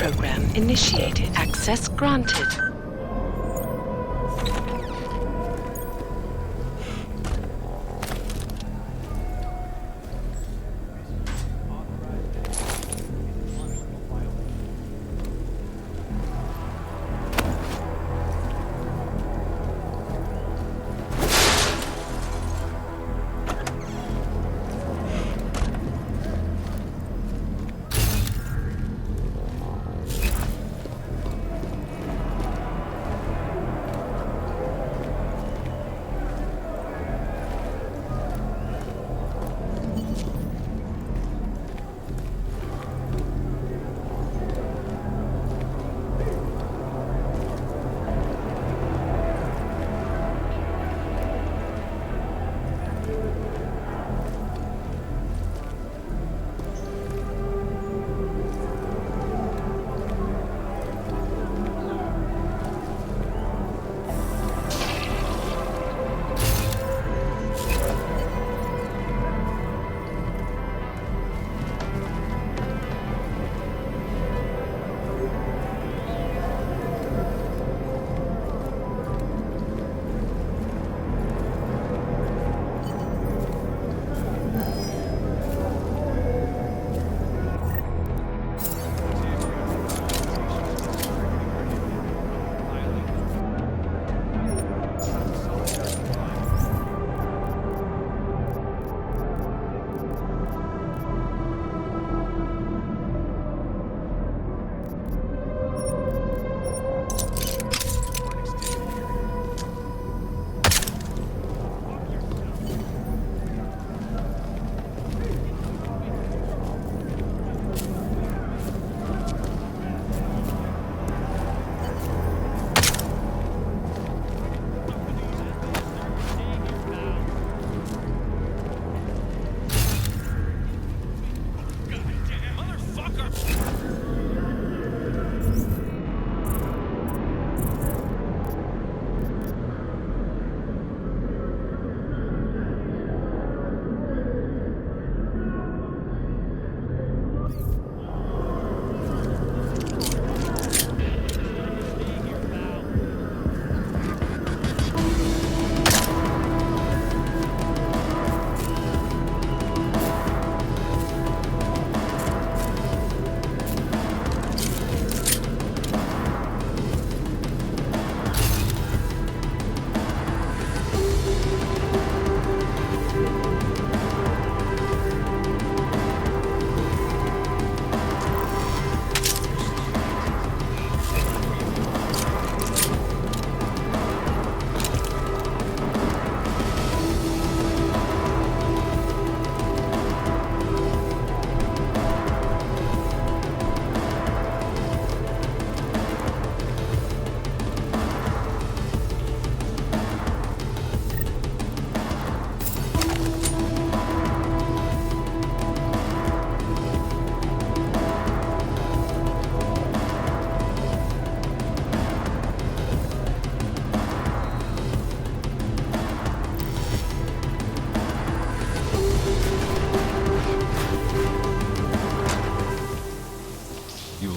program initiated. Access granted.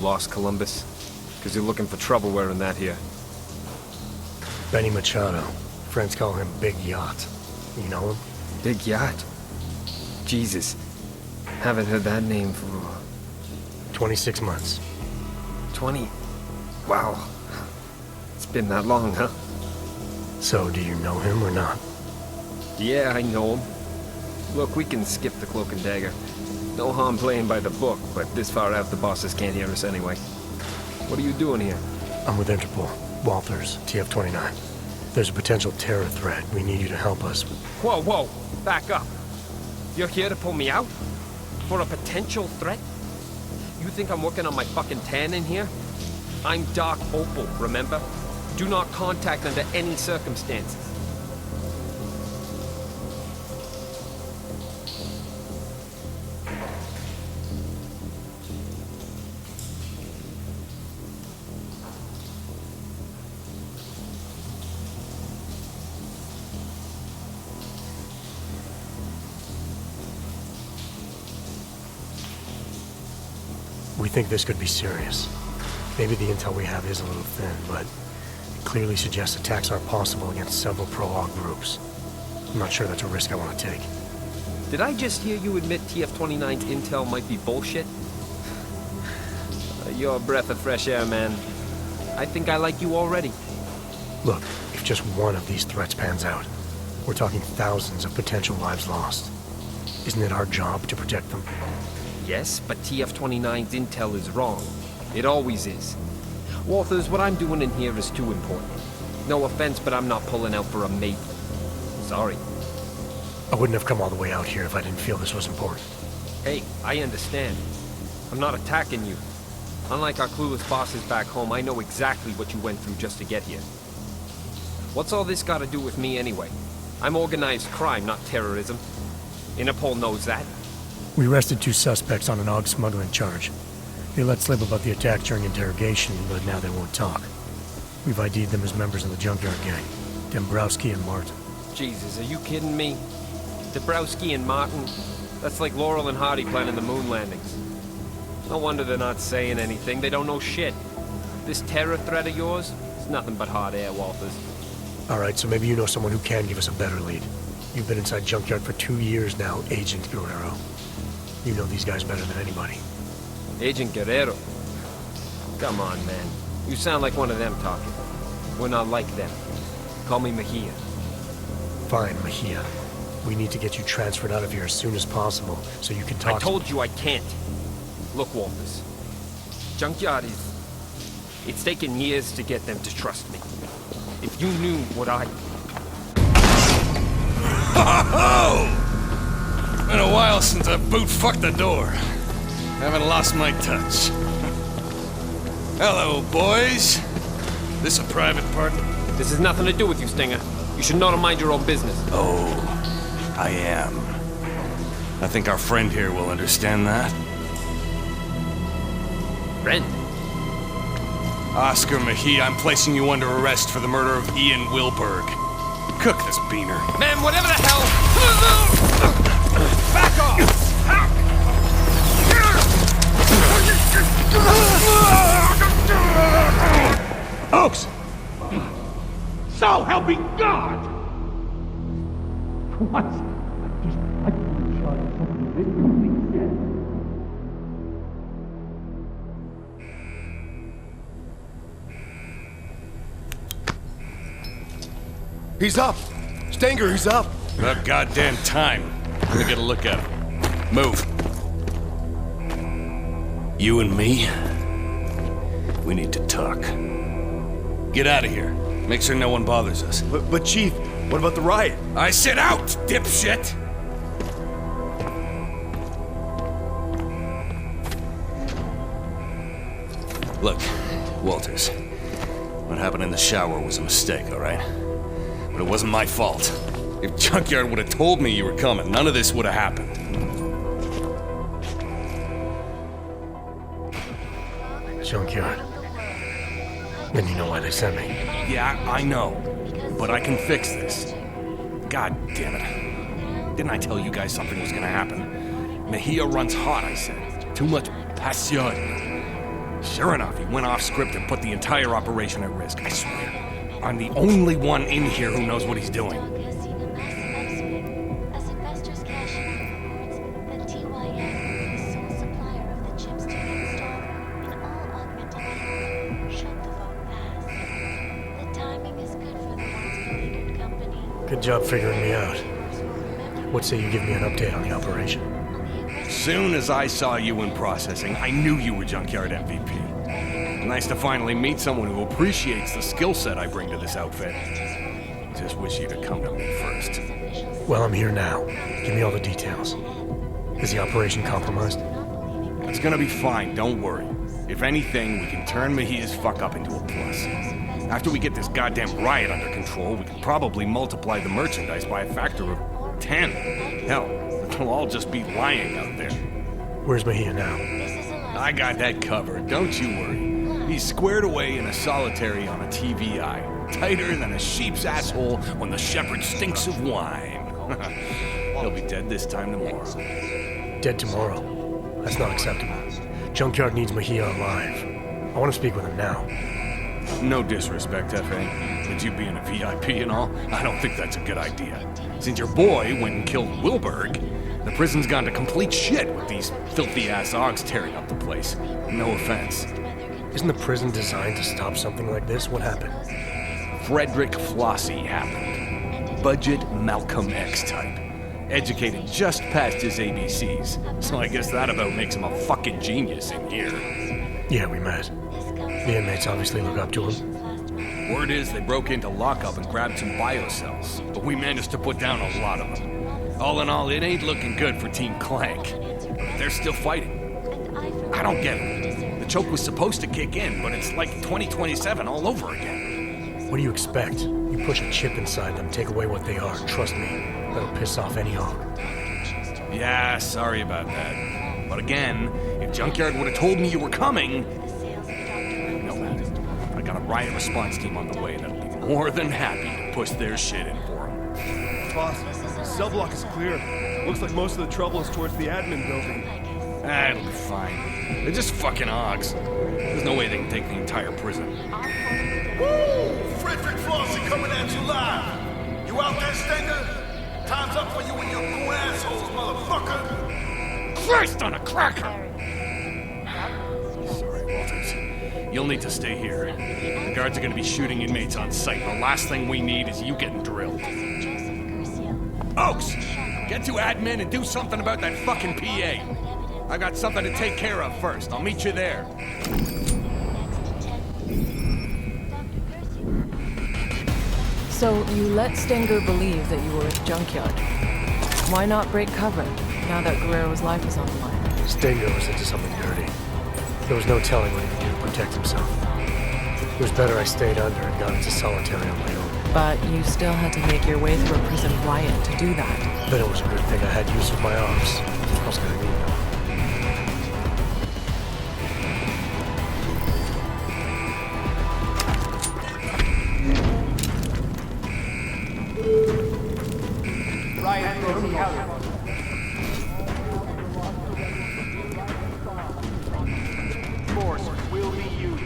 Lost Columbus? Because you're looking for trouble wearing that here. Benny Machado. Friends call him Big Yacht. You know him? Big Yacht? Jesus. Haven't heard that name for... 26 months. 20? Wow. It's been that long, huh? So, do you know him or not? Yeah, I know him. Look, we can skip the cloak and dagger. No harm playing by the book, but this far out the bosses can't hear us anyway. What are you doing here? I'm with Interpol. Walters, TF-29. There's a potential terror threat. We need you to help us. Whoa, whoa! Back up! You're here to pull me out? For a potential threat? You think I'm working on my fucking tan in here? I'm Dark Opal, remember? Do not contact under any circumstances. We think this could be serious. Maybe the intel we have is a little thin, but it clearly suggests attacks are possible against several pro-Aug groups. I'm not sure that's a risk I want to take. Did I just hear you admit TF-29's intel might be bullshit? You're a breath of fresh air, man. I think I like you already. Look, if just one of these threats pans out, we're talking thousands of potential lives lost. Isn't it our job to protect them? Yes, but TF-29's intel is wrong. It always is. Walters, what I'm doing in here is too important. No offense, but I'm not pulling out for a mate. Sorry. I wouldn't have come all the way out here if I didn't feel this was important. Hey, I understand. I'm not attacking you. Unlike our clueless bosses back home, I know exactly what you went through just to get here. What's all this got to do with me anyway? I'm organized crime, not terrorism. Interpol knows that. We arrested 2 suspects on an AUG smuggling charge. They let slip about the attack during interrogation, but now they won't talk. We've ID'd them as members of the Junkyard Gang. Dombrowski and Martin. Jesus, are you kidding me? Dabrowski and Martin? That's like Laurel and Hardy planning the moon landings. No wonder they're not saying anything. They don't know shit. This terror threat of yours is nothing but hot air, Walters. Alright, so maybe you know someone who can give us a better lead. You've been inside Junkyard for 2 years now, Agent Guerrero. You know these guys better than anybody. Agent Guerrero? Come on, man. You sound like one of them talking. We're not like them. Call me Mejia. Fine, Mejia. We need to get you transferred out of here as soon as possible, so you can talk. I told you I can't. Look, Walters. Junkyard is... It's taken years to get them to trust me. If you knew what I... Ho-ho-ho! Been a while since I boot-fucked the door. Haven't lost my touch. Hello, boys. This a private part? This has nothing to do with you, Stinger. You should know to mind your own business. Oh, I am. I think our friend here will understand that. Friend? Oscar Mejia, I'm placing you under arrest for the murder of Ian Wilberg. Cook this beaner. Man, whatever the hell... Back off! Oaks! So help me God! What? I couldn't charge something that you think. He's up! Stinger, he's up! About goddamn time. Let me get a look at him. Move. You and me? We need to talk. Get out of here. Make sure no one bothers us. But Chief, what about the riot? I said out, dipshit! Look, Walters. What happened in the shower was a mistake, all right? But it wasn't my fault. If Junkyard would have told me you were coming, none of this would have happened. Junkyard. Then you know why they sent me. Yeah, I know. But I can fix this. God damn it. Didn't I tell you guys something was gonna happen? Mejia runs hot, I said. Too much passion. Sure enough, he went off script and put the entire operation at risk, I swear. I'm the only one in here who knows what he's doing. Good job figuring me out. What say you give me an update on the operation? Soon as I saw you in processing, I knew you were Junkyard MVP. Nice to finally meet someone who appreciates the skill set I bring to this outfit. Just wish you'd have come to me first. Well, I'm here now. Give me all the details. Is the operation compromised? It's gonna be fine, don't worry. If anything, we can turn Mejia's fuck up into a plus. After we get this goddamn riot under control, we can probably multiply the merchandise by a factor of 10. Hell, they'll all just be lying out there. Where's Mejia now? I got that covered, don't you worry. He's squared away in a solitary on a TVI. Tighter than a sheep's asshole when the shepherd stinks of wine. He'll be dead this time tomorrow. Dead tomorrow. That's not acceptable. Junkyard needs Mejia alive. I want to speak with him now. No disrespect, F.A., but you being a VIP and all, I don't think that's a good idea. Since your boy went and killed Wilberg, the prison's gone to complete shit with these filthy-ass Augs tearing up the place. No offense. Isn't the prison designed to stop something like this? What happened? Frederick Flossie happened. Budget Malcolm X type. Educated just past his ABCs. So I guess that about makes him a fucking genius in here. Yeah, we met. The inmates obviously look up to him. Word is they broke into lockup and grabbed some biocells, but we managed to put down a lot of them. All in all, it ain't looking good for Team Clank. But they're still fighting. I don't get it. The choke was supposed to kick in, but it's like 2027 all over again. What do you expect? You push a chip inside them, take away what they are. Trust me, that'll piss off any hog. Yeah, sorry about that. But again, if Junkyard would have told me you were coming... No, man. I got a riot response team on the way that'll be more than happy to push their shit in for them. Boss, cell block is clear. Looks like most of the trouble is towards the admin building. It'll be fine. They're just fucking Augs. There's no way they can take the entire prison. Woo! Frederick Flossie coming at you live. You out there, Stenger? Time's up for you and your cool assholes, motherfucker. Christ on a cracker! Sorry, Walters. You'll need to stay here. The guards are gonna be shooting inmates on sight. The last thing we need is you getting drilled. Oaks! Get to admin and do something about that fucking PA. I got something to take care of first. I'll meet you there. So, you let Stenger believe that you were at the junkyard. Why not break cover, now that Guerrero's life is on the line? Stenger was into something dirty. There was no telling what he could do to protect himself. It was better I stayed under and got into solitary on my own. But you still had to make your way through a prison riot to do that. Then it was a good thing I had use of my arms. I was gonna need them. Force will be used.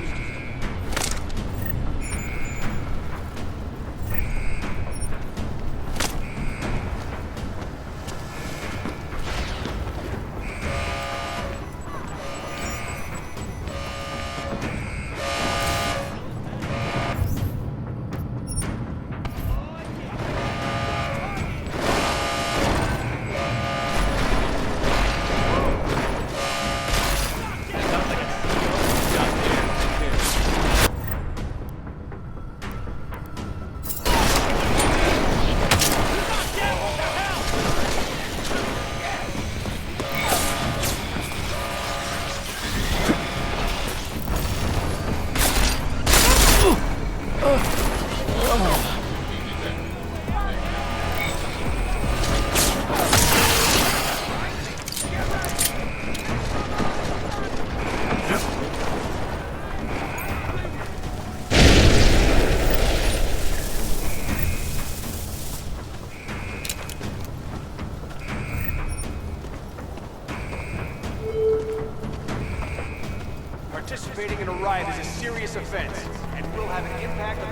Participating in a riot is a serious offense and will have an impact on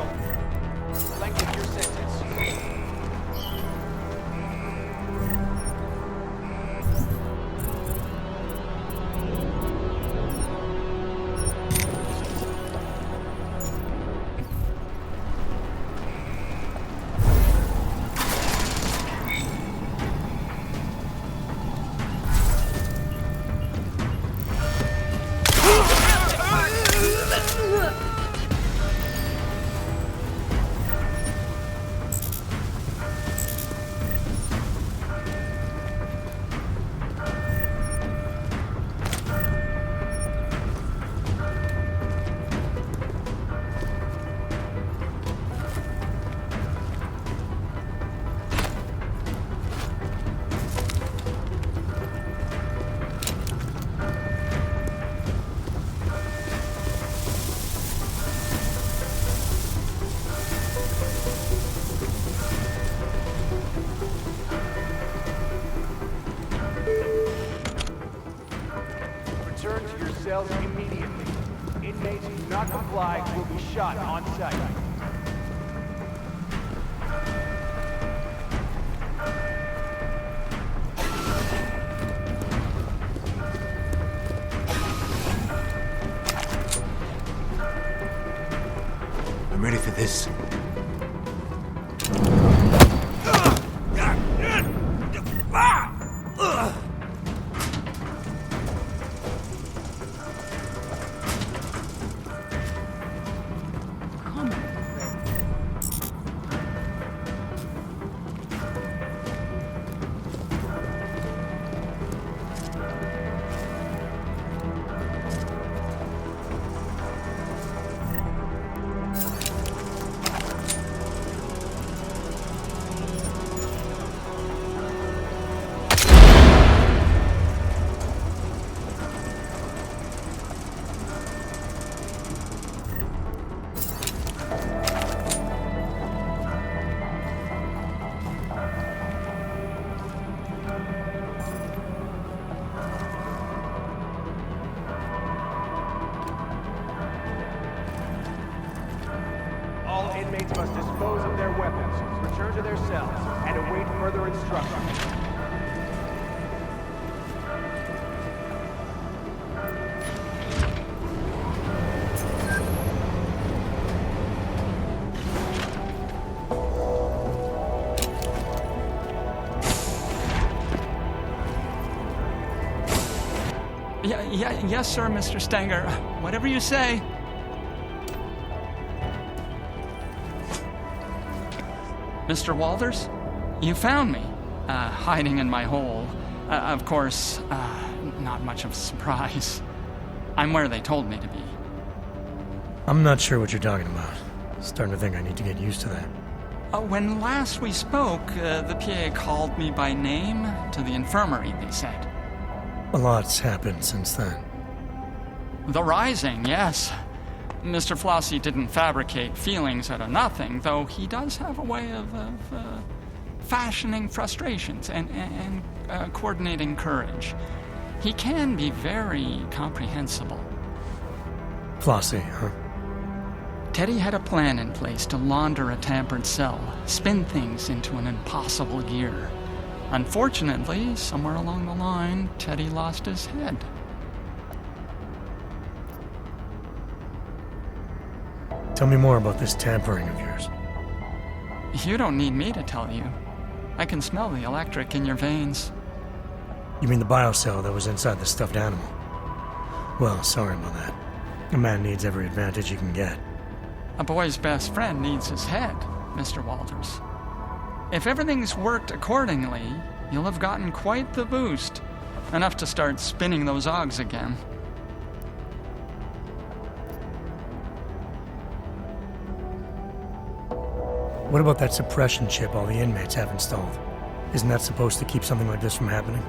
the length of your sentence. Return to your cells immediately. Inmates not comply, you will be shot on sight. I'm ready for this. All inmates must dispose of their weapons, return to their cells, and await further instructions. Yes, sir, Mr. Stenger. Whatever you say. Mr. Walters, you found me, hiding in my hole. Of course, not much of a surprise. I'm where they told me to be. I'm not sure what you're talking about. Starting to think I need to get used to that. When last we spoke, the PA called me by name to the infirmary, they said. A lot's happened since then. The Rising, yes. Mr. Flossie didn't fabricate feelings out of nothing, though he does have a way of fashioning frustrations and coordinating courage. He can be very comprehensible. Flossie, huh? Teddy had a plan in place to launder a tampered cell, spin things into an impossible gear. Unfortunately, somewhere along the line, Teddy lost his head. Tell me more about this tampering of yours. You don't need me to tell you. I can smell the electric in your veins. You mean the biocell that was inside the stuffed animal? Well, sorry about that. A man needs every advantage he can get. A boy's best friend needs his head, Mr. Walters. If everything's worked accordingly, you'll have gotten quite the boost. Enough to start spinning those Augs again. What about that suppression chip all the inmates have installed? Isn't that supposed to keep something like this from happening?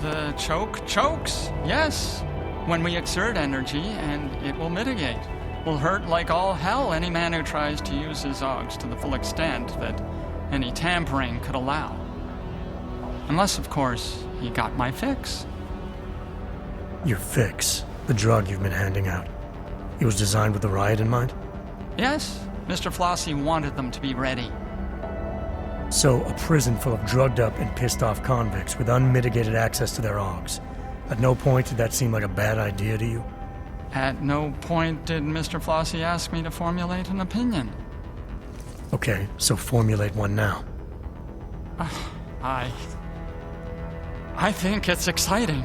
The chokes? Yes. When we exert energy, and it will mitigate. Will hurt like all hell any man who tries to use his Augs to the full extent that any tampering could allow. Unless, of course, he got my fix. Your fix? The drug you've been handing out? It was designed with the riot in mind? Yes. Mr. Flossie wanted them to be ready. So, a prison full of drugged up and pissed off convicts with unmitigated access to their Augs. At no point did that seem like a bad idea to you? At no point did Mr. Flossie ask me to formulate an opinion. Okay, so formulate one now. I think it's exciting.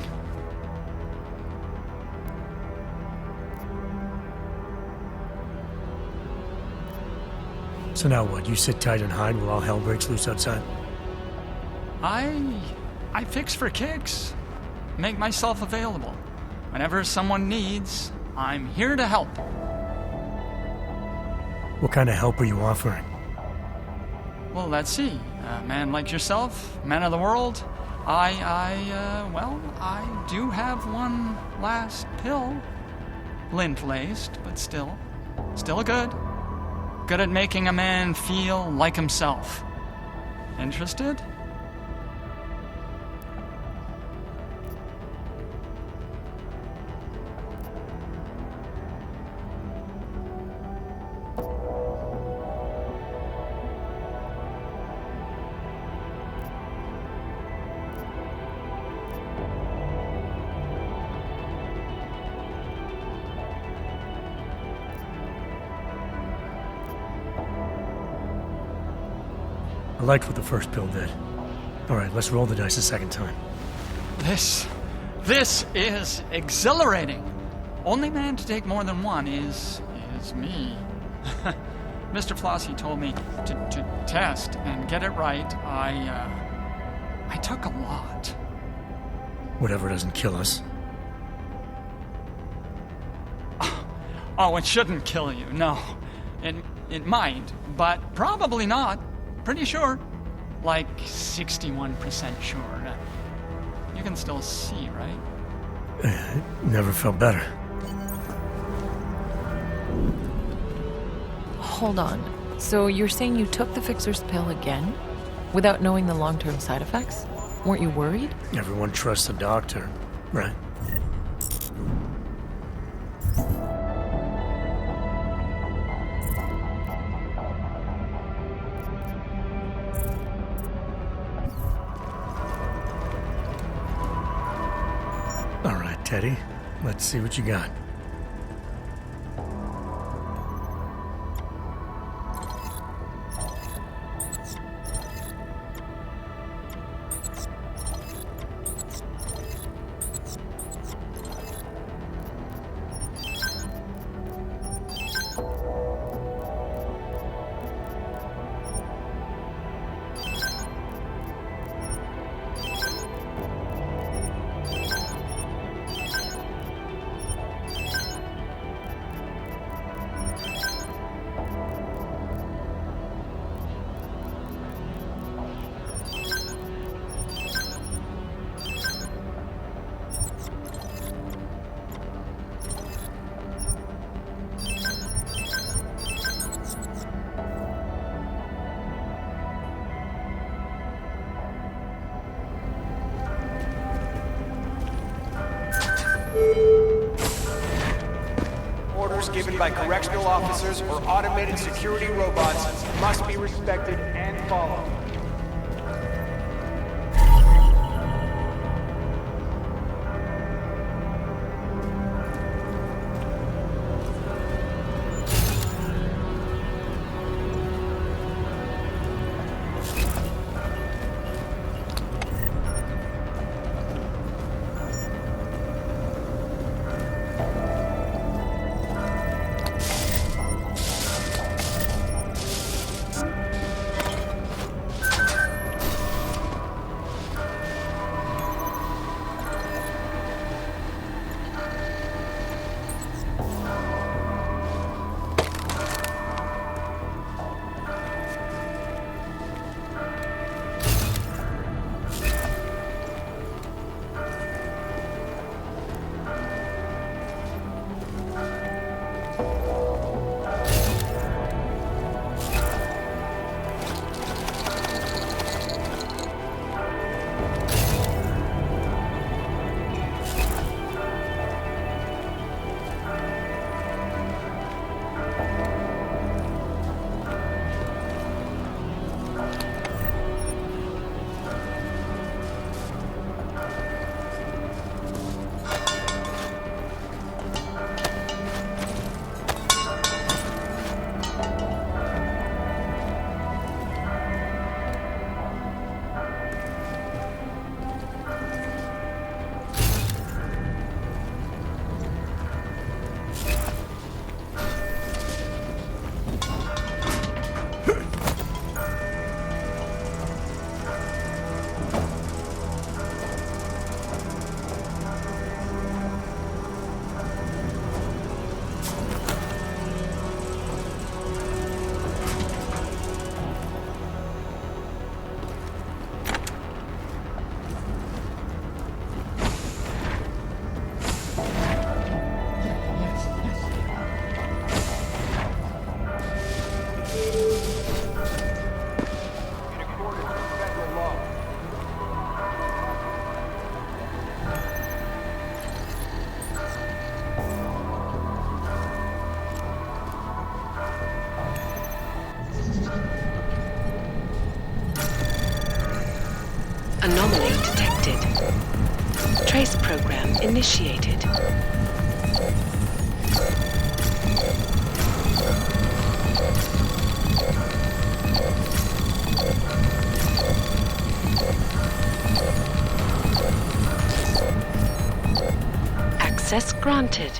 So now what? You sit tight and hide while all hell breaks loose outside? I fix for kicks. Make myself available. Whenever someone needs, I'm here to help. What kind of help are you offering? Well, let's see. A man like yourself, man of the world, I do have one last pill. Lint-laced, but still good. Good at making a man feel like himself. Interested? I liked what the first pill did. Alright, let's roll the dice a second time. This is exhilarating. Only man to take more than one is me. Mr. Flossie told me to test and get it right. I took a lot. Whatever doesn't kill us. Oh, it shouldn't kill you, no. It might, but probably not. Pretty sure. Like 61% sure. You can still see, right? Never felt better. Hold on. So you're saying you took the fixer's pill again? Without knowing the long-term side effects? Weren't you worried? Everyone trusts the doctor, right? All right, Teddy. Let's see what you got. Orders given by correctional officers or automated security robots must be respected and followed. Anomaly detected. Trace program initiated. Access granted.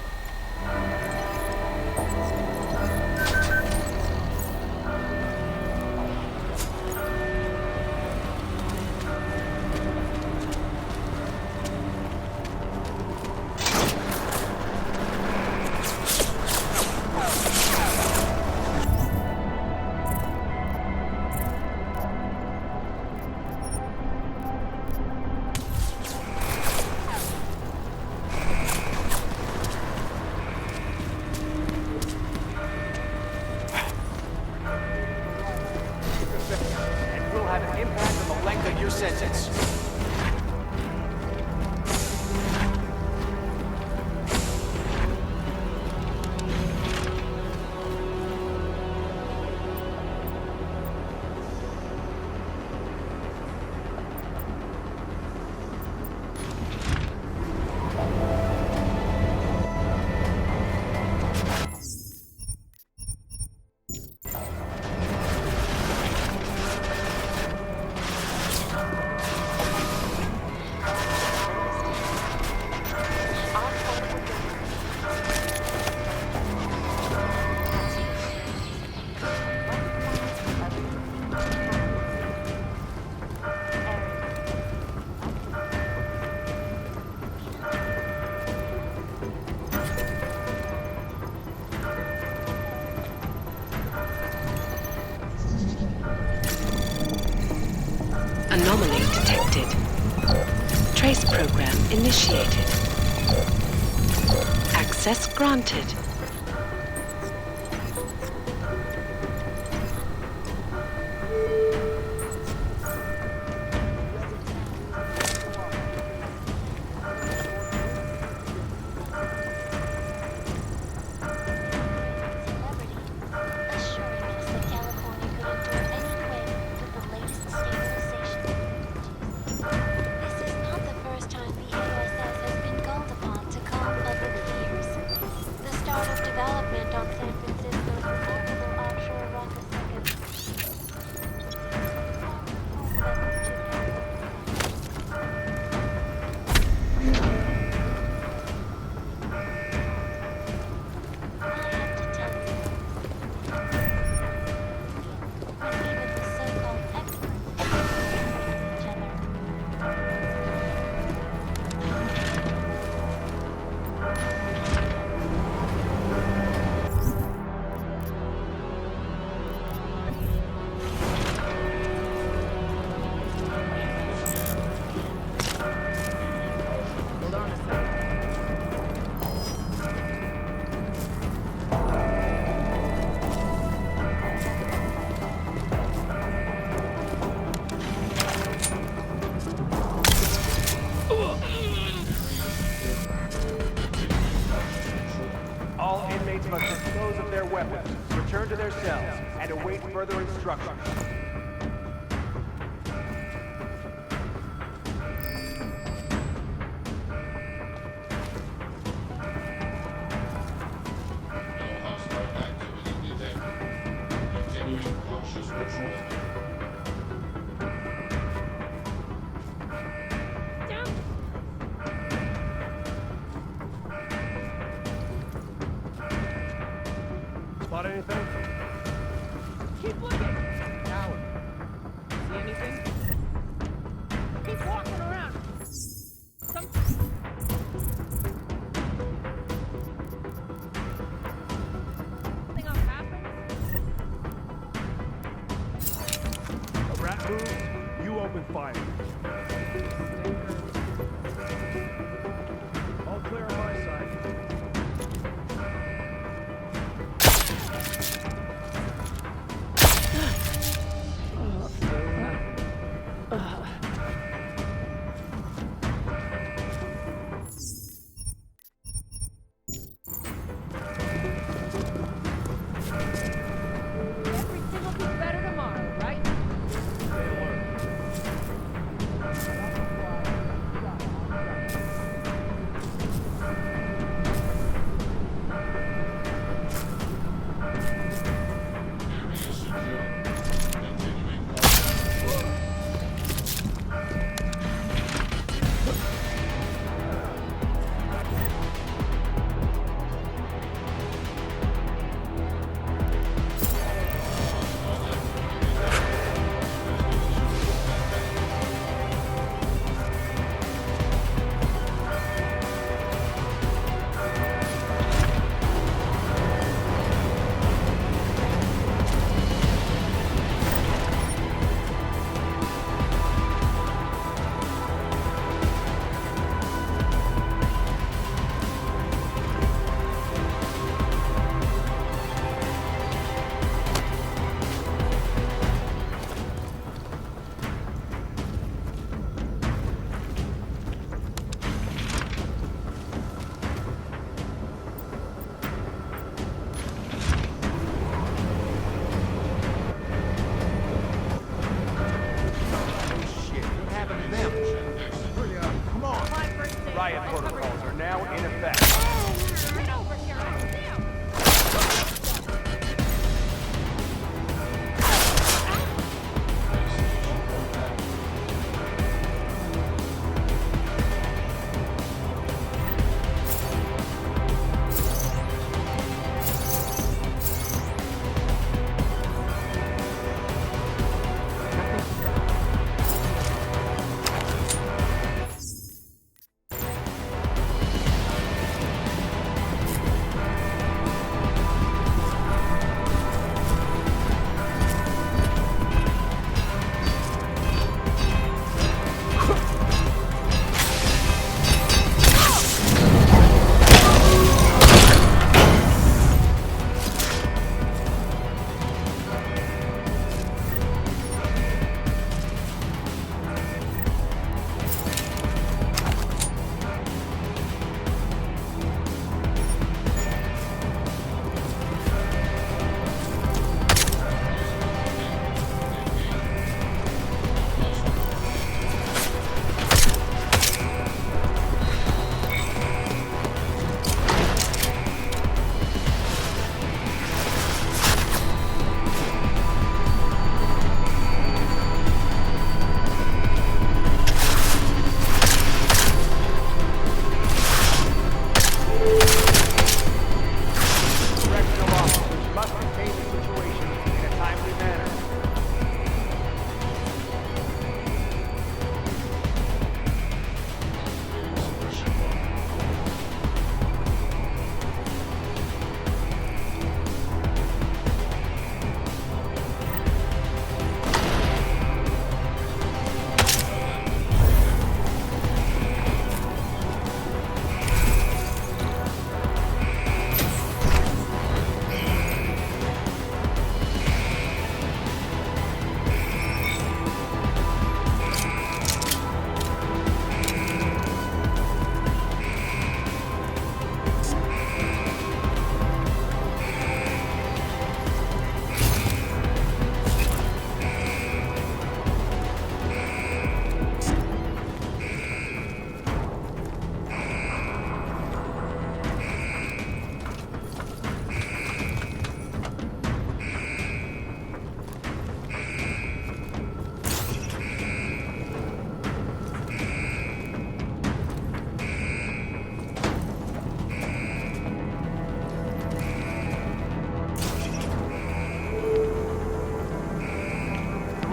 And will have an impact on the length of your sentence. Anomaly detected. Trace program initiated. Access granted. All inmates must dispose of their weapons, return to their cells, and await further instructions. Spot anything? Keep looking! Howard, see anything? Keep walking around! Something else happened? A rat moves, you open fire. All clear on my side. Everything will be better tomorrow, right? Stay alert. riot protocols are now in effect. Get over here, damn!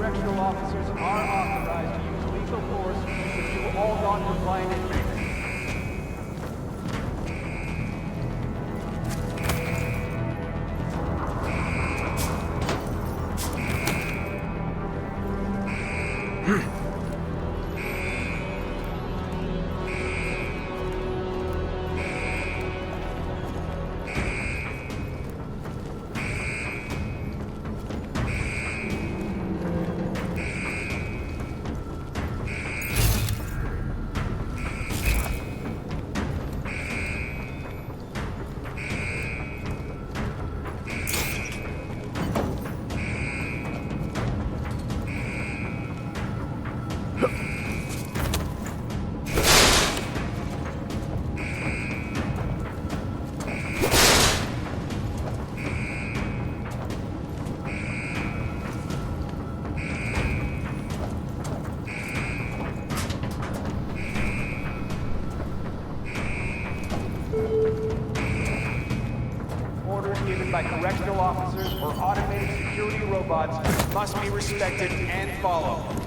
Correctional officers are authorized to use lethal force to subdue all non-compliant inmates. Orders given by correctional officers or automated security robots must be respected and followed.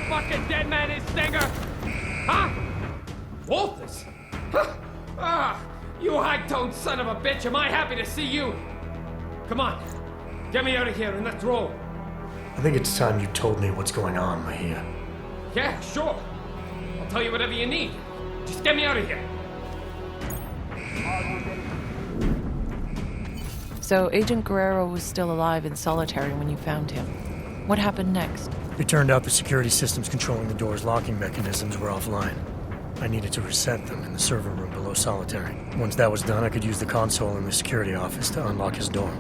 fucking dead man is, Stinger? Huh? Walters? Huh? Ah, you high-toned son of a bitch, am I happy to see you? Come on, get me out of here and let's roll. I think it's time you told me what's going on, Mahia. Yeah, sure. I'll tell you whatever you need. Just get me out of here. So Agent Guerrero was still alive in solitary when you found him. What happened next? It turned out the security systems controlling the door's locking mechanisms were offline. I needed to reset them in the server room below solitary. Once that was done, I could use the console in the security office to unlock his door.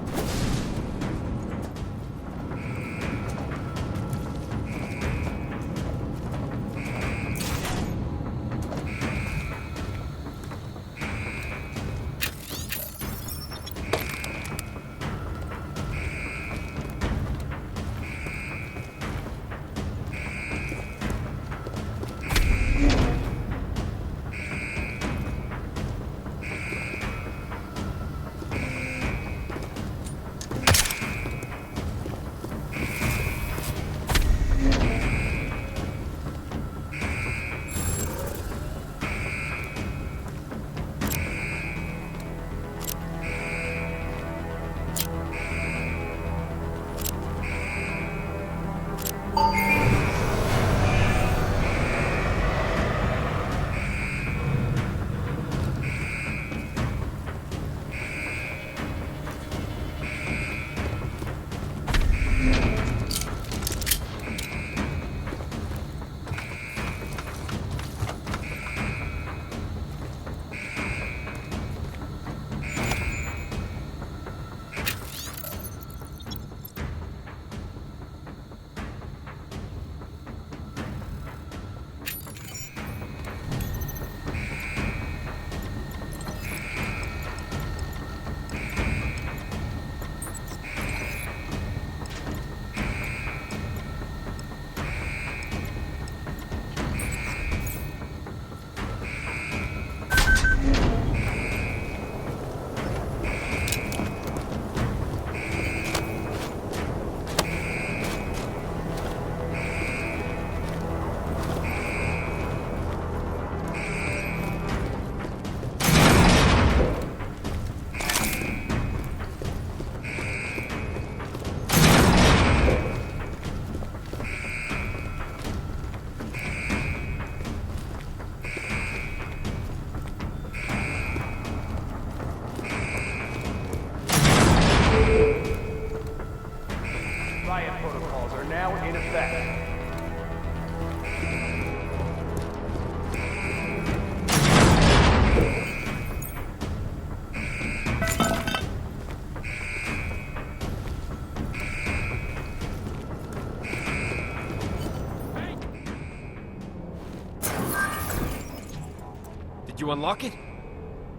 Riot protocols are now in effect. Did you unlock it?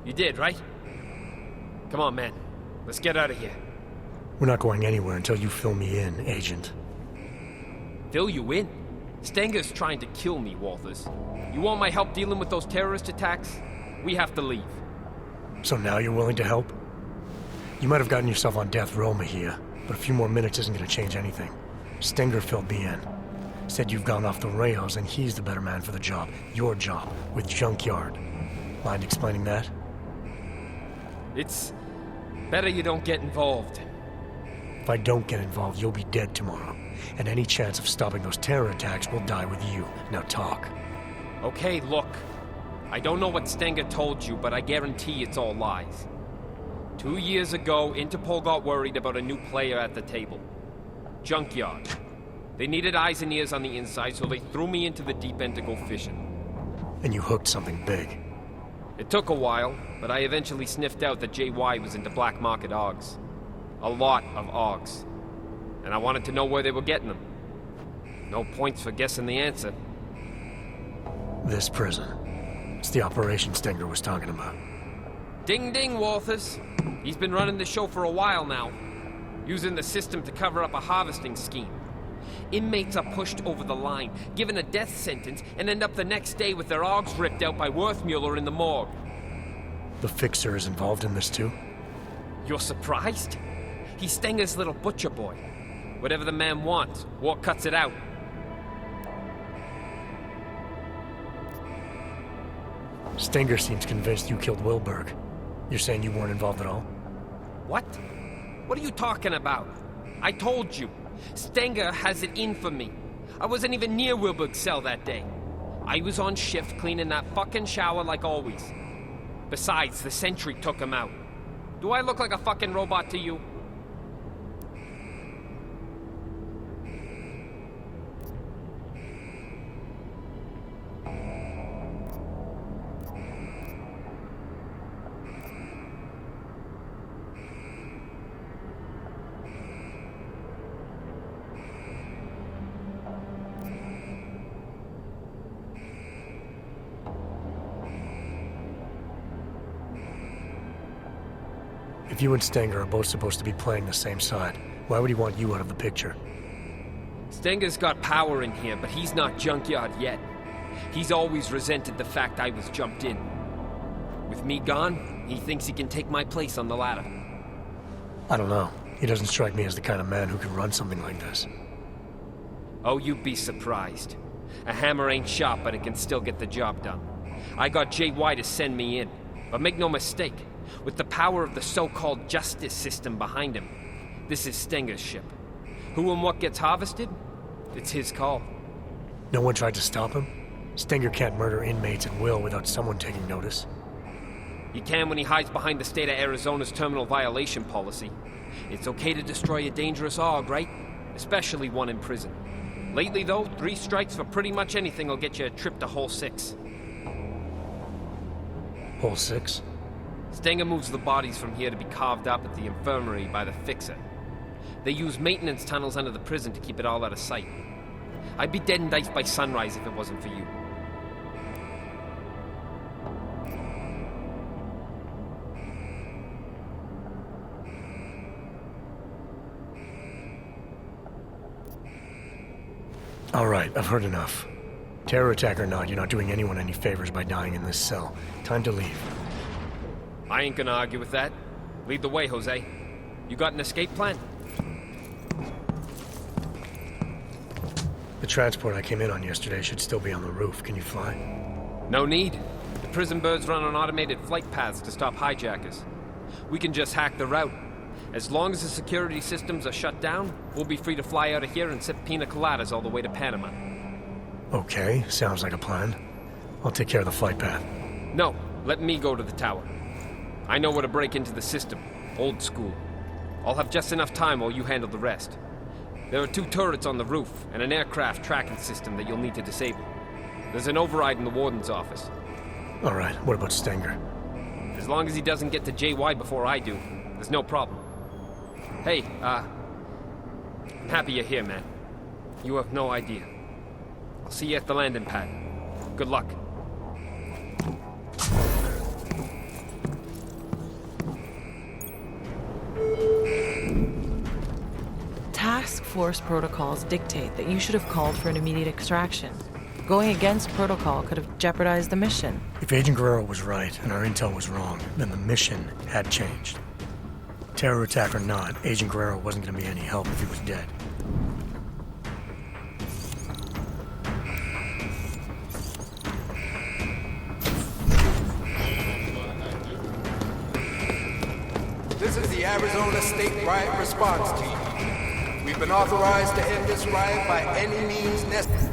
You did, right? Come on, man. Let's get out of here. We're not going anywhere until you fill me in, Agent. Fill you in? Stenger's trying to kill me, Walters. You want my help dealing with those terrorist attacks? We have to leave. So now you're willing to help? You might have gotten yourself on death row, Mahia, but a few more minutes isn't going to change anything. Stenger filled me in. Said you've gone off the rails and he's the better man for the job. Your job, with Junkyard. Mind explaining that? It's better you don't get involved. If I don't get involved, you'll be dead tomorrow. And any chance of stopping those terror attacks will die with you. Now talk. Okay, look. I don't know what Stenger told you, but I guarantee it's all lies. 2 years ago, Interpol got worried about a new player at the table. Junkyard. They needed eyes and ears on the inside, so they threw me into the deep end to go fishing. And you hooked something big. It took a while, but I eventually sniffed out that JY was into black market OGs. A lot of OGs. And I wanted to know where they were getting them. No points for guessing the answer. This prison. It's the operation Stenger was talking about. Ding ding, Walters. He's been running the show for a while now. Using the system to cover up a harvesting scheme. Inmates are pushed over the line, given a death sentence, and end up the next day with their OGs ripped out by Worthmuller in the morgue. The Fixer is involved in this too? You're surprised? He's Stenger's little butcher boy. Whatever the man wants, war cuts it out. Stinger seems convinced you killed Wilberg. You're saying you weren't involved at all? What? What are you talking about? I told you. Stenger has it in for me. I wasn't even near Wilberg's cell that day. I was on shift cleaning that fucking shower like always. Besides, the sentry took him out. Do I look like a fucking robot to you? If you and Stenger are both supposed to be playing the same side, why would he want you out of the picture? Stenger's got power in here, but he's not Junkyard yet. He's always resented the fact I was jumped in. With me gone, he thinks he can take my place on the ladder. I don't know. He doesn't strike me as the kind of man who can run something like this. Oh, you'd be surprised. A hammer ain't sharp, but it can still get the job done. I got JY to send me in, but make no mistake, with the power of the so-called justice system behind him, this is Stenger's ship. Who and what gets harvested? It's his call. No one tried to stop him? Stenger can't murder inmates at will without someone taking notice. He can when he hides behind the state of Arizona's terminal violation policy. It's okay to destroy a dangerous AUG, right? Especially one in prison. Lately, though, 3 strikes for pretty much anything will get you a trip to Hole 6. Hole 6? Stenger moves the bodies from here to be carved up at the infirmary by the fixer. They use maintenance tunnels under the prison to keep it all out of sight. I'd be dead and diced by sunrise if it wasn't for you. All right, I've heard enough. Terror attack or not, you're not doing anyone any favors by dying in this cell. Time to leave. I ain't gonna argue with that. Lead the way, Jose. You got an escape plan? The transport I came in on yesterday should still be on the roof. Can you fly? No need. The prison birds run on automated flight paths to stop hijackers. We can just hack the route. As long as the security systems are shut down, we'll be free to fly out of here and sip pina coladas all the way to Panama. Okay, sounds like a plan. I'll take care of the flight path. No, let me go to the tower. I know where to break into the system. Old school. I'll have just enough time while you handle the rest. There are 2 turrets on the roof and an aircraft tracking system that you'll need to disable. There's an override in the warden's office. All right, what about Stenger? As long as he doesn't get to JY before I do, there's no problem. Hey, I'm happy you're here, man. You have no idea. I'll see you at the landing pad. Good luck. Task force protocols dictate that you should have called for an immediate extraction. Going against protocol could have jeopardized the mission. If Agent Guerrero was right and our intel was wrong, then the mission had changed. Terror attack or not, Agent Guerrero wasn't going to be any help if he was dead. This is the Arizona State Riot Response Team. We've been authorized to end this riot by any means necessary.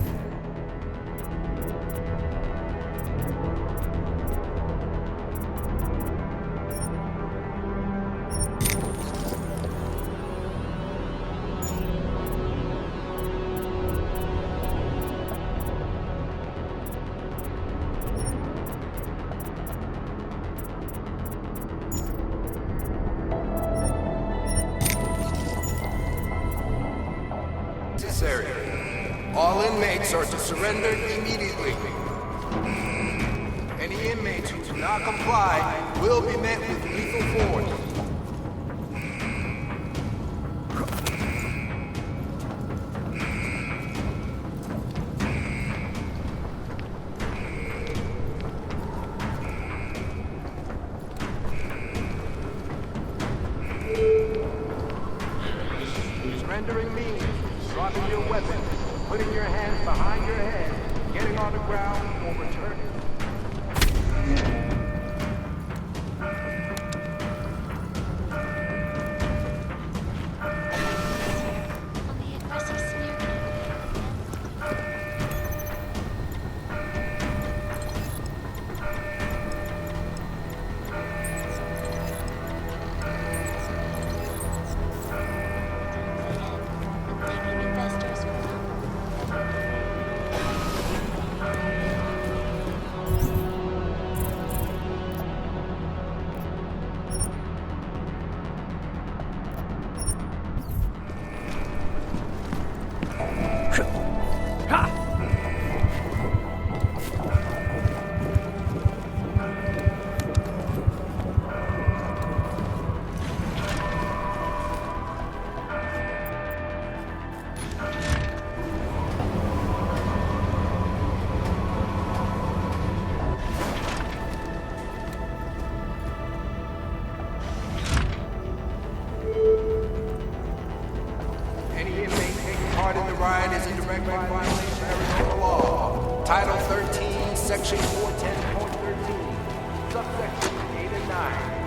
All inmates are to surrender immediately. Any inmates who do not comply will be met with lethal force. Surrendering means dropping your weapon, putting your hands behind your head, getting on the ground, or returning. sections 8 and 9.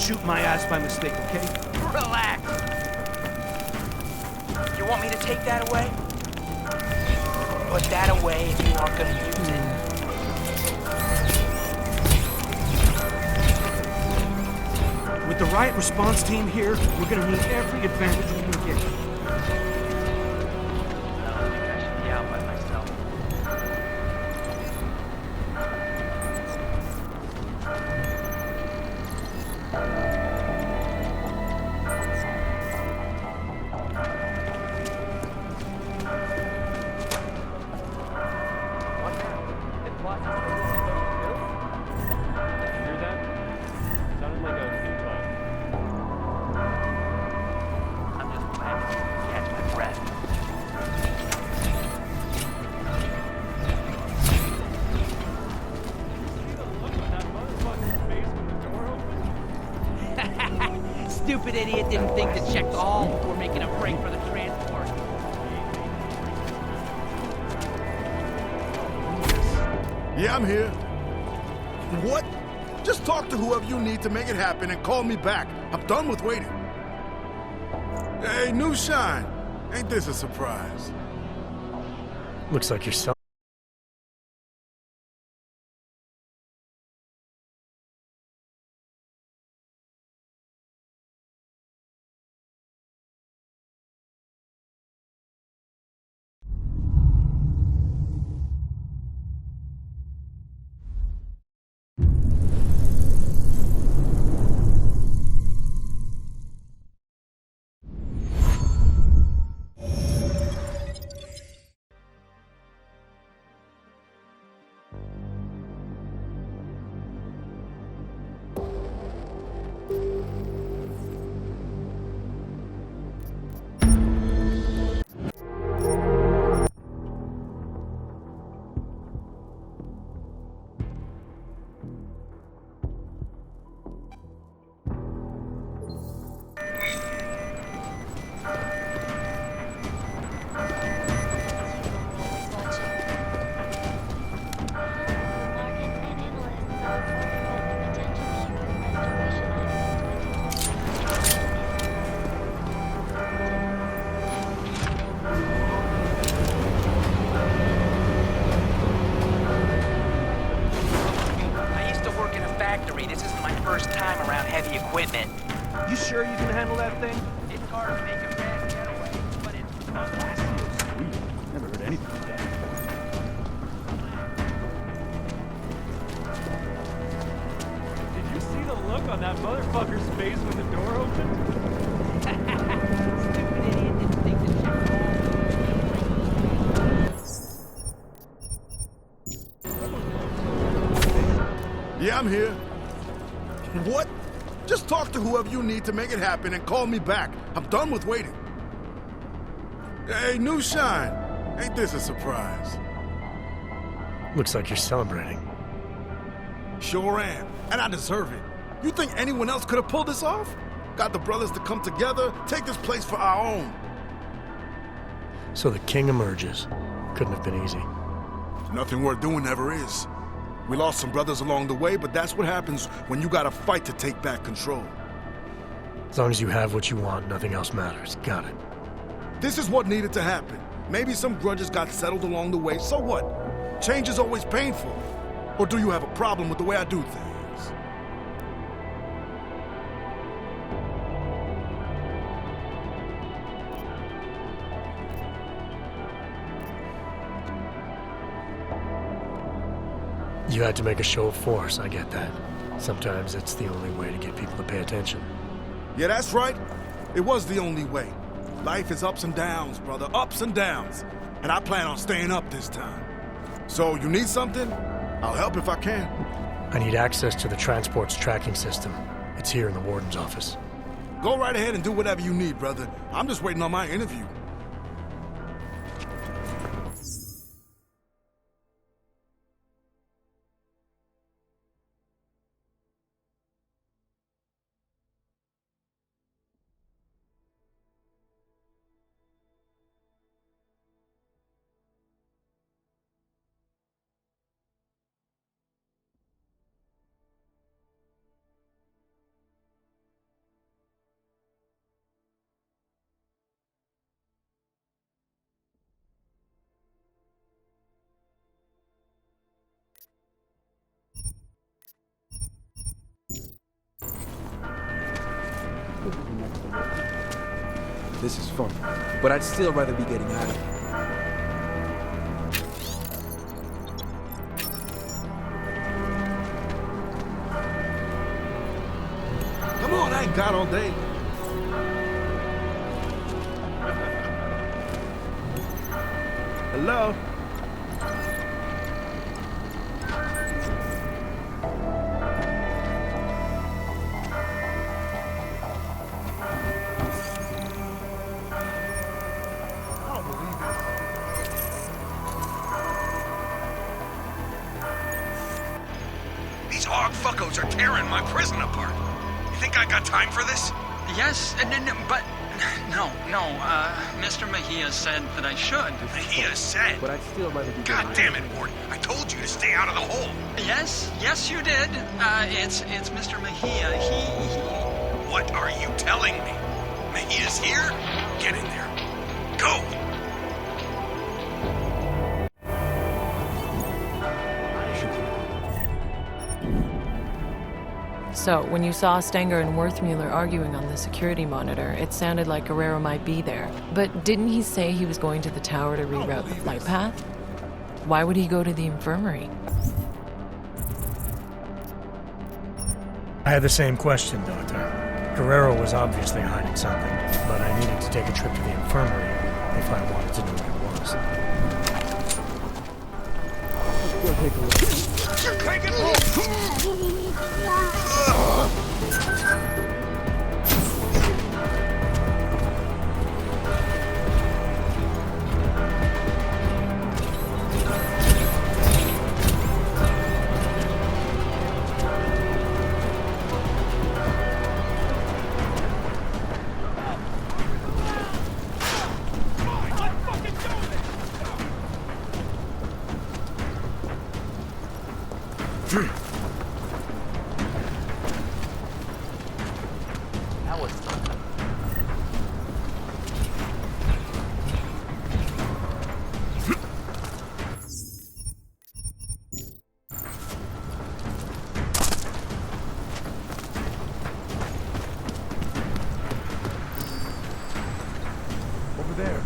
shoot my ass by mistake, okay? Relax. You want me to take that away? Put that away if you aren't gonna use it. With the riot response team here, we're gonna need every advantage we can get. I don't think I should be out by myself. What now? It plots what we're supposed to do? Hear that? Sounded like a ping pong. I'm just glad to catch my breath. Stupid idiot didn't think to check the hall before making a break for the transport. Yeah, I'm here. What? Just talk to whoever you need to make it happen and call me back. I'm done with waiting. Hey, new shine. Ain't this a surprise? Looks like you're selling. I used to work in a factory. This isn't my first time around heavy equipment. You sure you can handle that thing? It's hard to make a fast getaway, but it's not lasting. Sweet. Never heard anything like that. Did you see the look on that motherfucker's face when the door opened? Stupid idiot didn't think to check the hall. Yeah, I'm here. What? Just talk to whoever you need to make it happen and call me back. I'm done with waiting. Hey, new shine. Ain't this a surprise? Looks like you're celebrating. Sure am, and I deserve it. You think anyone else could have pulled this off? Got the brothers to come together, take this place for our own. So the king emerges. Couldn't have been easy. Nothing worth doing never is. We lost some brothers along the way, but that's what happens when you gotta fight to take back control. As long as you have what you want, nothing else matters. Got it. This is what needed to happen. Maybe some grudges got settled along the way, so what? Change is always painful. Or do you have a problem with the way I do things? You had to make a show of force, I get that. Sometimes it's the only way to get people to pay attention. Yeah, that's right. It was the only way. Life is ups and downs, brother, ups and downs. And I plan on staying up this time. So, you need something? I'll help if I can. I need access to the transport's tracking system. It's here in the warden's office. Go right ahead and do whatever you need, brother. I'm just waiting on my interview. this is fun, but I'd still rather be getting out of here. Come on, I ain't got all day. Hello? These hog fuckos are tearing my prison apart. You think I got time for this? Yes, but no. Mr. Mejia said that I should. Mejia said? But I'd still rather be God damn it, Ward. I told you to stay out of the hole. Yes, you did. It's Mr. Mejia. He... What are you telling me? Mejia's here? Get in there. Go! So, when you saw Stenger and Worthmuller arguing on the security monitor, it sounded like Guerrero might be there. But didn't he say he was going to the tower to reroute the flight path? Why would he go to the infirmary? I had the same question, Doctor. Guerrero was obviously hiding something, but I needed to take a trip to the infirmary if I wanted to know what it was. Let's go take a look. You're taking That was fun. Over there.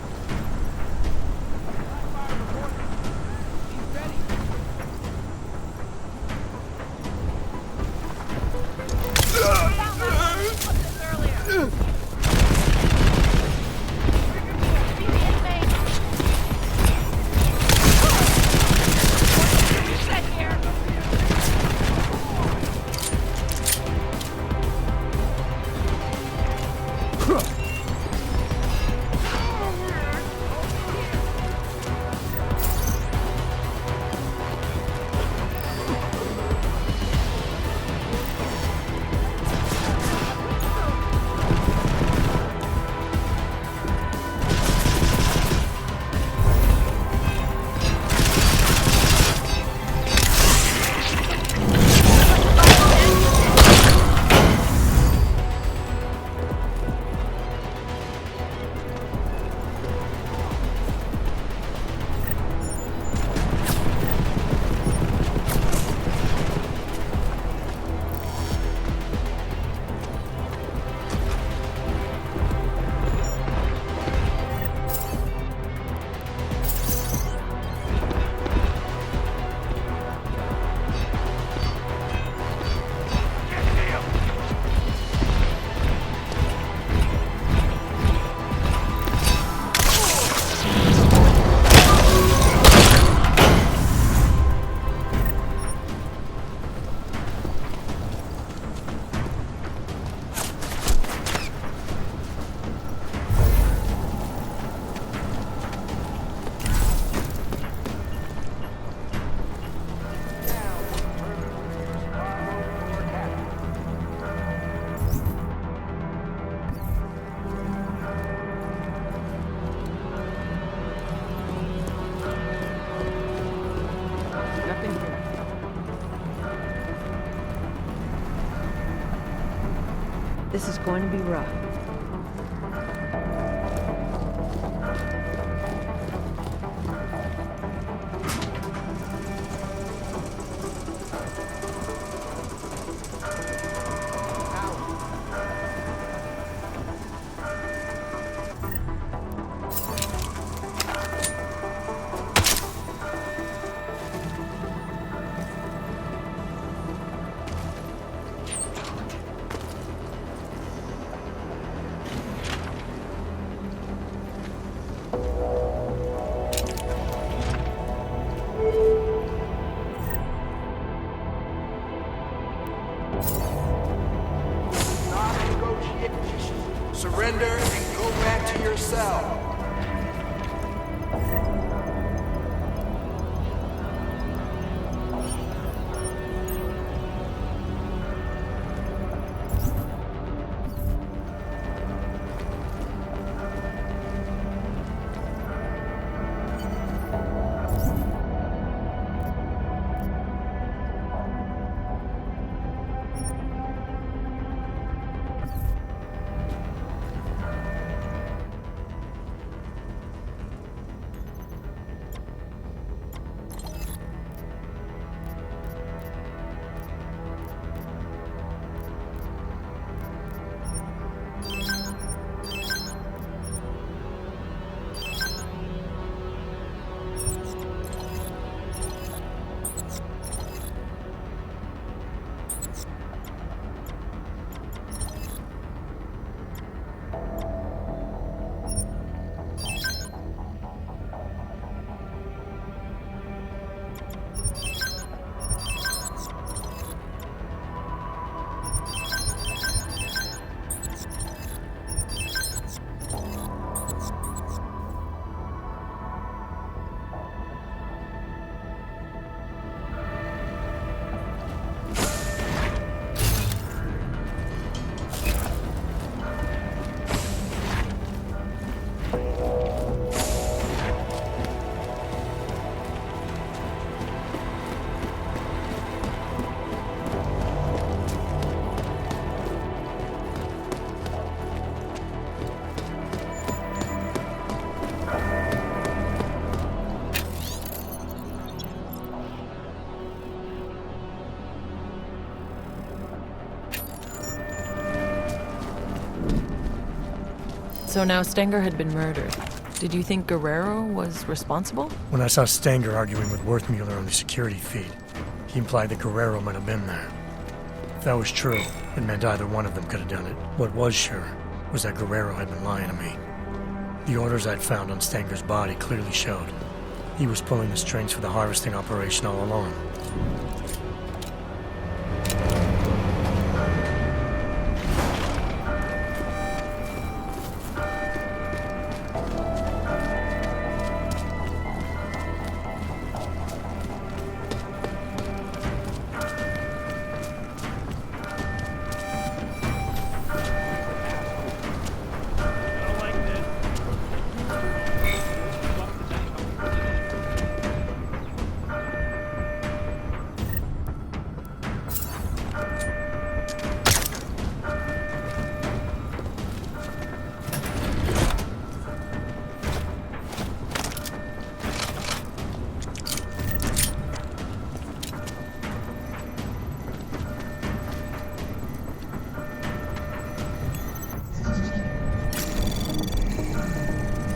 This is going to be rough. cell. So now Stenger had been murdered. Did you think Guerrero was responsible? When I saw Stenger arguing with Worthmuller on the security feed, he implied that Guerrero might have been there. If that was true, it meant either one of them could have done it. What was sure was that Guerrero had been lying to me. The orders I'd found on Stenger's body clearly showed he was pulling the strings for the harvesting operation all along.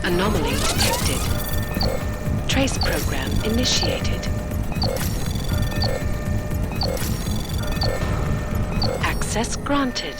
Anomaly detected. Trace program initiated. Access granted.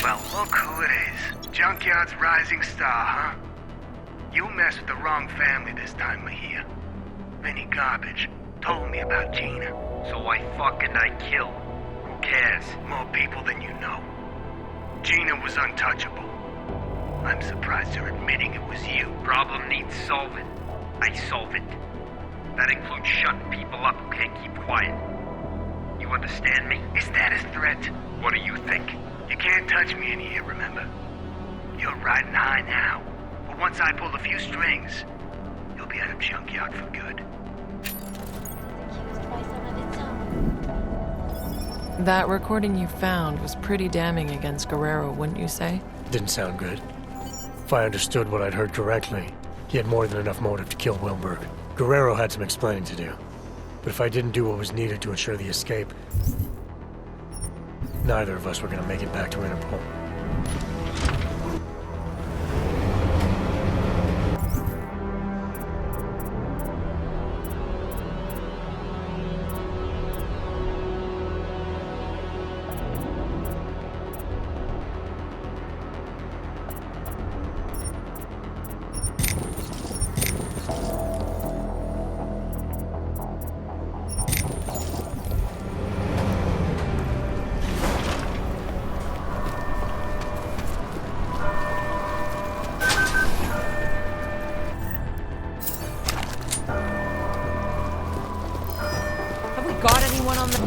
Well, look who it is. Junkyard's rising star, huh? You messed with the wrong family this time, Mahia. Vinny Garbage told me about Gina. So I killed. Who cares? More people than you know. Gina was untouchable. I'm surprised you're admitting it was you. Problem needs solving. I solve it. That includes shutting people up who can't keep quiet. You understand me? Is that a threat? What do you think? You can't touch me in here, remember? You're riding high now. But once I pull a few strings, you'll be out of Junkyard for good. That recording you found was pretty damning against Guerrero, wouldn't you say? Didn't sound good. If I understood what I'd heard correctly, he had more than enough motive to kill Wilberg. Guerrero had some explaining to do. But if I didn't do what was needed to ensure the escape, neither of us were gonna make it back to Interpol. Got anyone on the...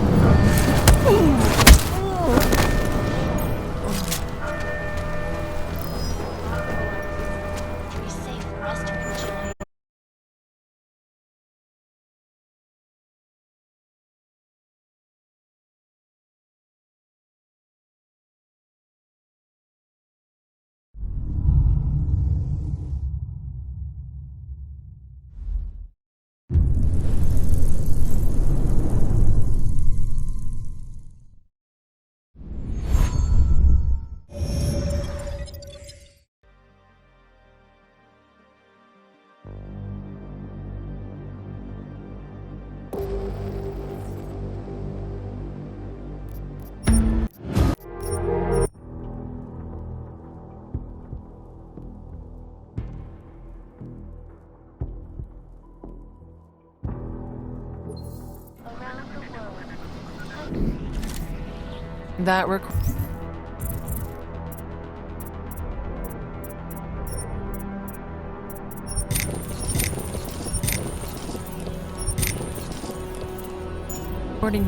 That recording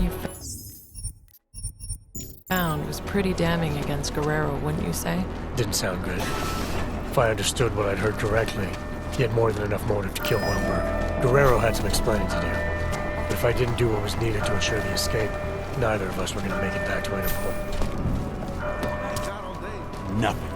you found was pretty damning against Guerrero, wouldn't you say? Didn't sound good. If I understood what I'd heard correctly, he had more than enough motive to kill Wilberg. Guerrero had some explaining to do. But if I didn't do what was needed to ensure the escape, neither of us were gonna make it back to Interpol. Nothing.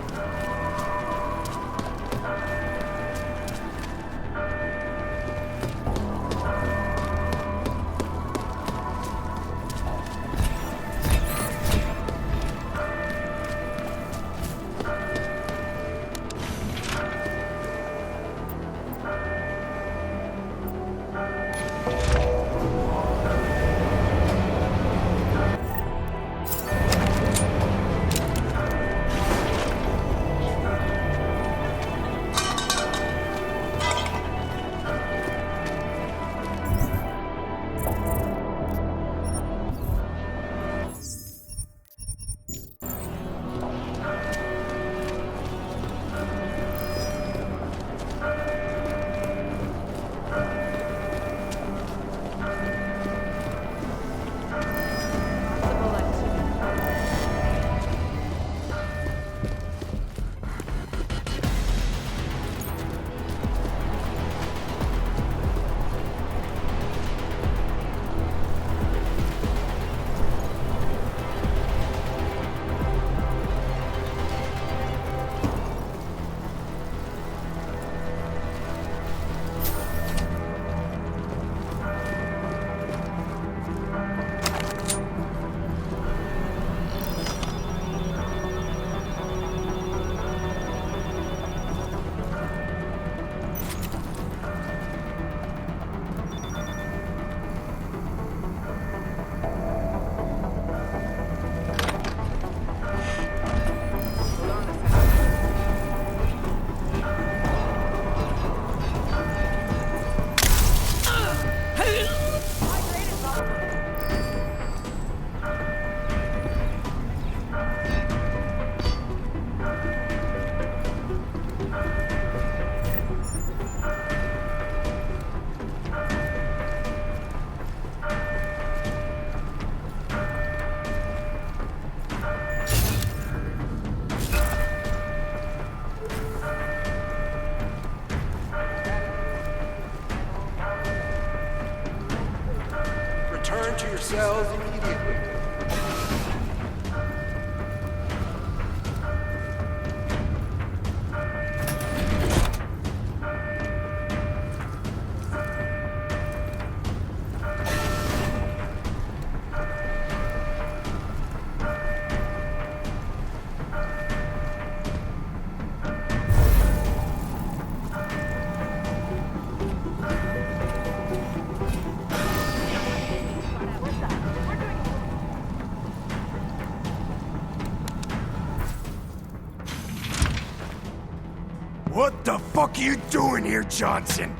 What the fuck are you doing here, Johnson?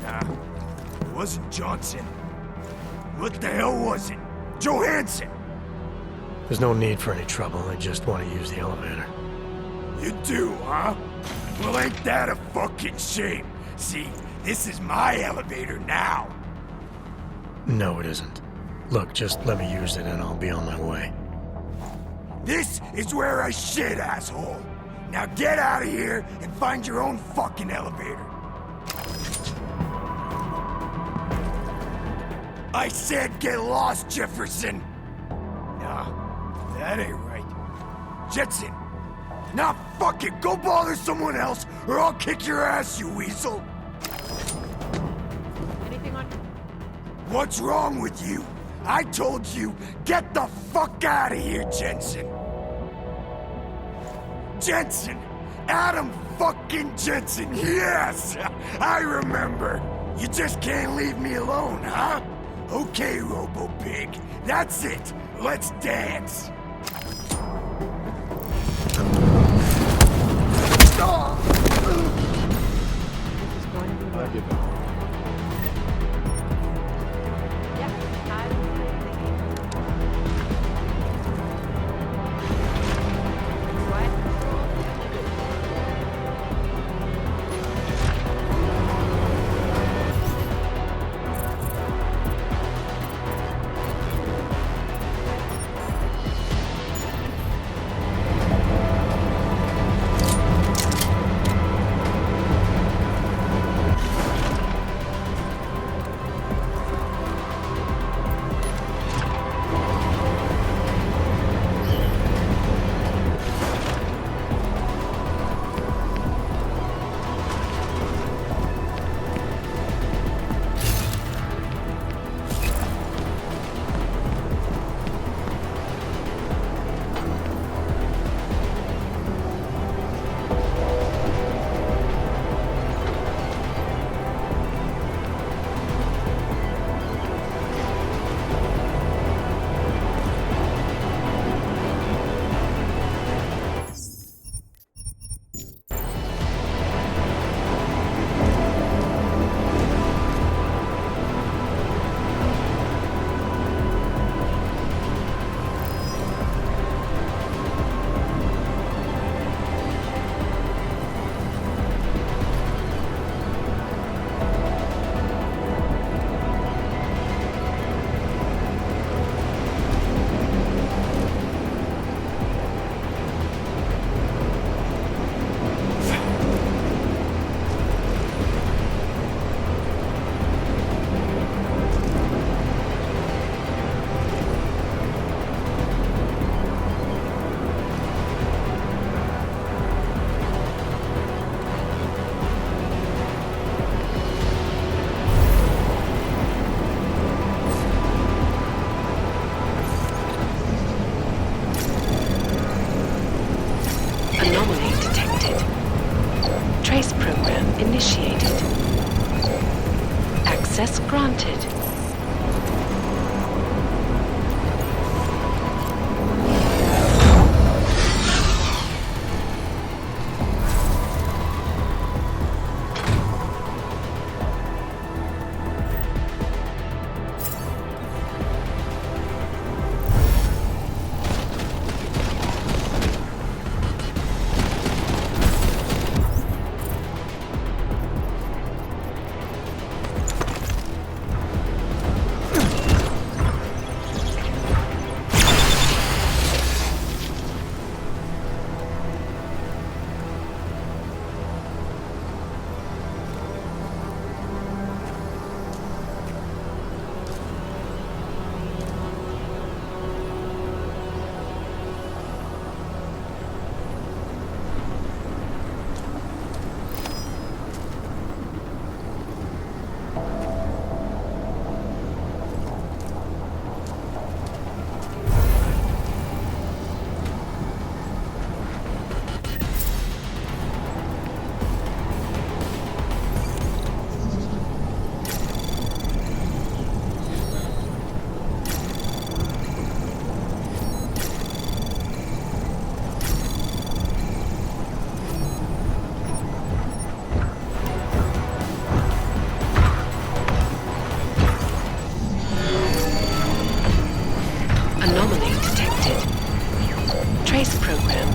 Nah, it wasn't Johnson. What the hell was it? Johansson! There's no need for any trouble. I just want to use the elevator. You do, huh? Well, ain't that a fucking shame? See, this is my elevator now. No, it isn't. Look, just let me use it and I'll be on my way. This is where I shit, asshole. Now get out of here and find your own fucking elevator. I said get lost, Jefferson. Nah, that ain't right. Jensen. Nah, fuck it. Go bother someone else or I'll kick your ass, you weasel. Anything on... What's wrong with you? I told you, get the fuck out of here, Jensen. Jensen! Adam fucking Jensen, yes! I remember. You just can't leave me alone, huh? Okay, Robo-Pig, that's it. Let's dance. I'll give it. Initiated. Access granted.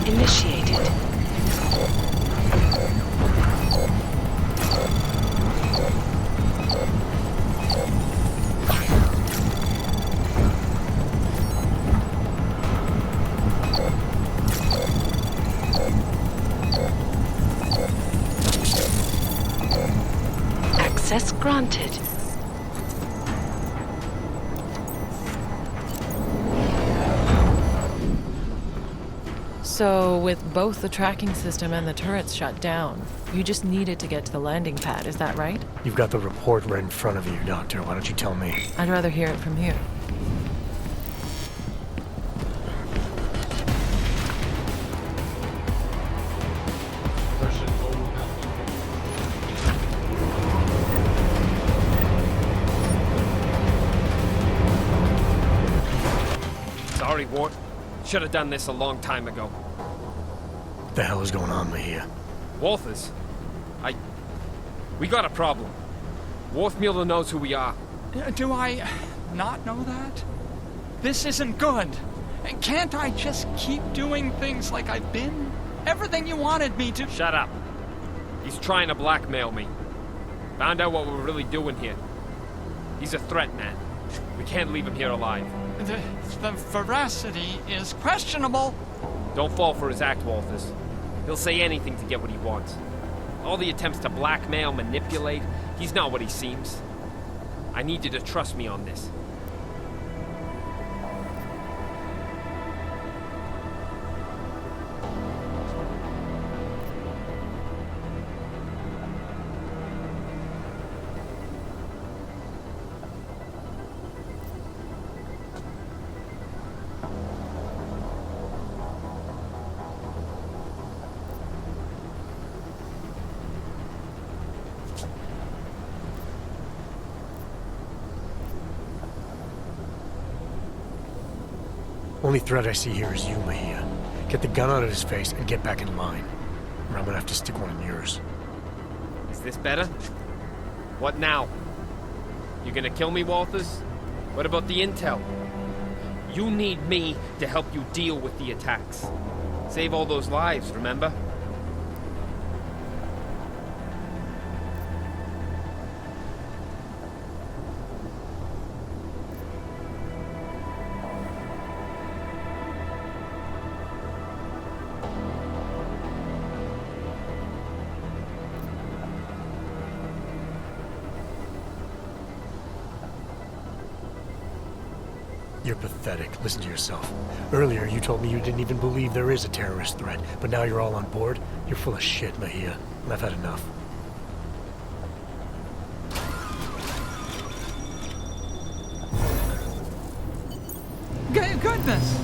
initiated. Access granted. So, with both the tracking system and the turrets shut down, you just needed to get to the landing pad, is that right? You've got the report right in front of you, Doctor. Why don't you tell me? I'd rather hear it from you. Sorry, Ward. Should have done this a long time ago. What the hell is going on, Mejia? Walters? We got a problem. Worthmuller knows who we are. Do I not know that? This isn't good. Can't I just keep doing things like I've been? Everything you wanted me to... Shut up. He's trying to blackmail me. Found out what we're really doing here. He's a threat, man. We can't leave him here alive. The veracity is questionable. Don't fall for his act, Walters. He'll say anything to get what he wants. All the attempts to blackmail, manipulate, he's not what he seems. I need you to trust me on this. Only threat I see here is you, Mejia. Get the gun out of his face and get back in line. Or I'm gonna have to stick one in yours. Is this better? What now? You gonna kill me, Walters? What about the intel? You need me to help you deal with the attacks. Save all those lives, remember? You're pathetic. Listen to yourself. Earlier, you told me you didn't even believe there is a terrorist threat, but now you're all on board? You're full of shit, Mejia, and I've had enough. Goodness!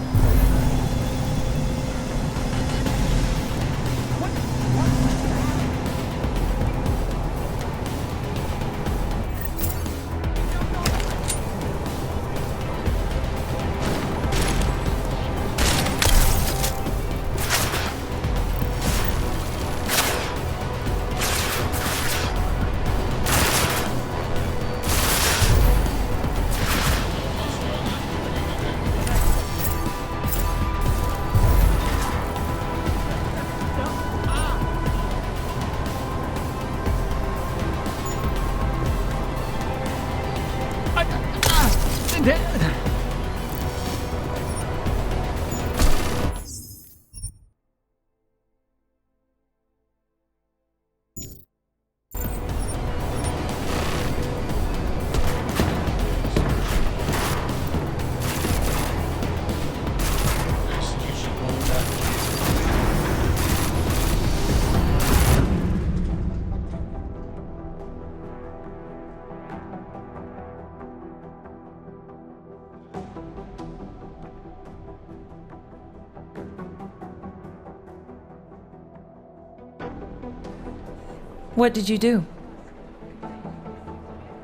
What did you do?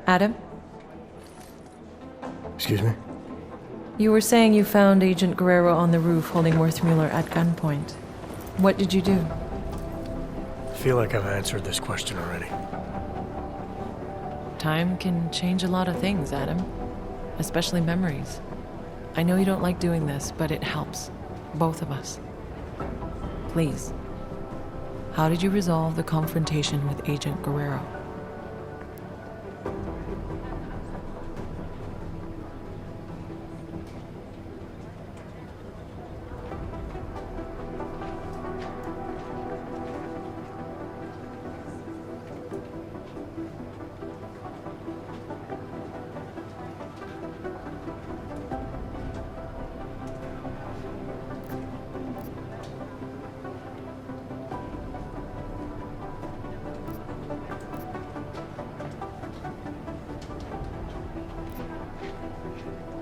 Adam? Excuse me? You were saying you found Agent Guerrero on the roof holding Worthmuller at gunpoint. What did you do? I feel like I've answered this question already. Time can change a lot of things, Adam. Especially memories. I know you don't like doing this, but it helps. Both of us. please. How did you resolve the confrontation with Agent Guerrero?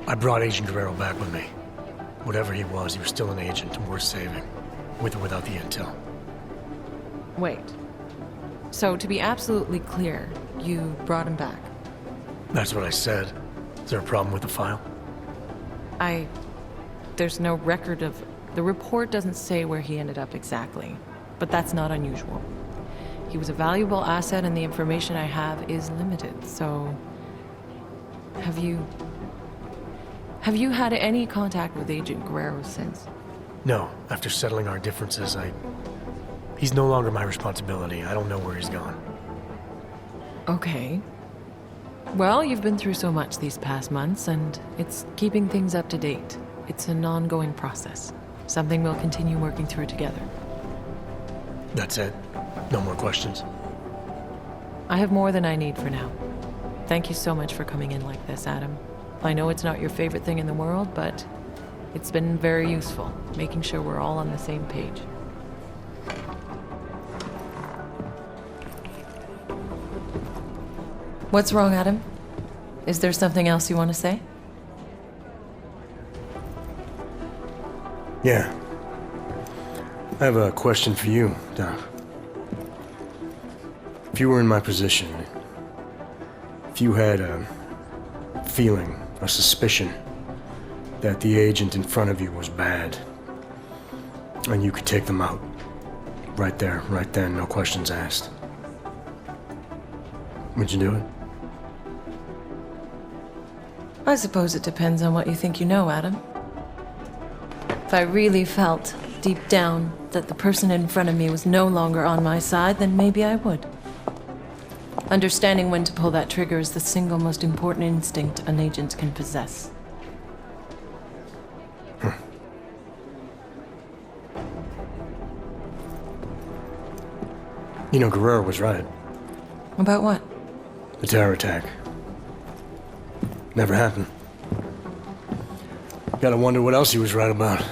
I brought Agent Guerrero back with me. Whatever he was still an agent and worth saving, with or without the intel. Wait. So, to be absolutely clear, you brought him back? That's what I said. Is there a problem with the file? There's no record of... The report doesn't say where he ended up exactly, but that's not unusual. He was a valuable asset and the information I have is limited, so... Have you had any contact with Agent Guerrero since? No. After settling our differences, He's no longer my responsibility. I don't know where he's gone. Okay. Well, you've been through so much these past months, and it's keeping things up to date. It's an ongoing process. Something we'll continue working through together. That's it? No more questions? I have more than I need for now. Thank you so much for coming in like this, Adam. I know it's not your favorite thing in the world, but it's been very useful, making sure we're all on the same page. What's wrong, Adam? Is there something else you want to say? Yeah. I have a question for you, Doc. If you were in my position, if you had a feeling, a suspicion, that the agent in front of you was bad, and you could take them out, right there, right then, no questions asked, would you do it? I suppose it depends on what you think you know, Adam. If I really felt, deep down, that the person in front of me was no longer on my side, then maybe I would. Understanding when to pull that trigger is the single most important instinct an agent can possess. You know, Guerrero was right. About what? The terror attack. Never happened. Gotta wonder what else he was right about.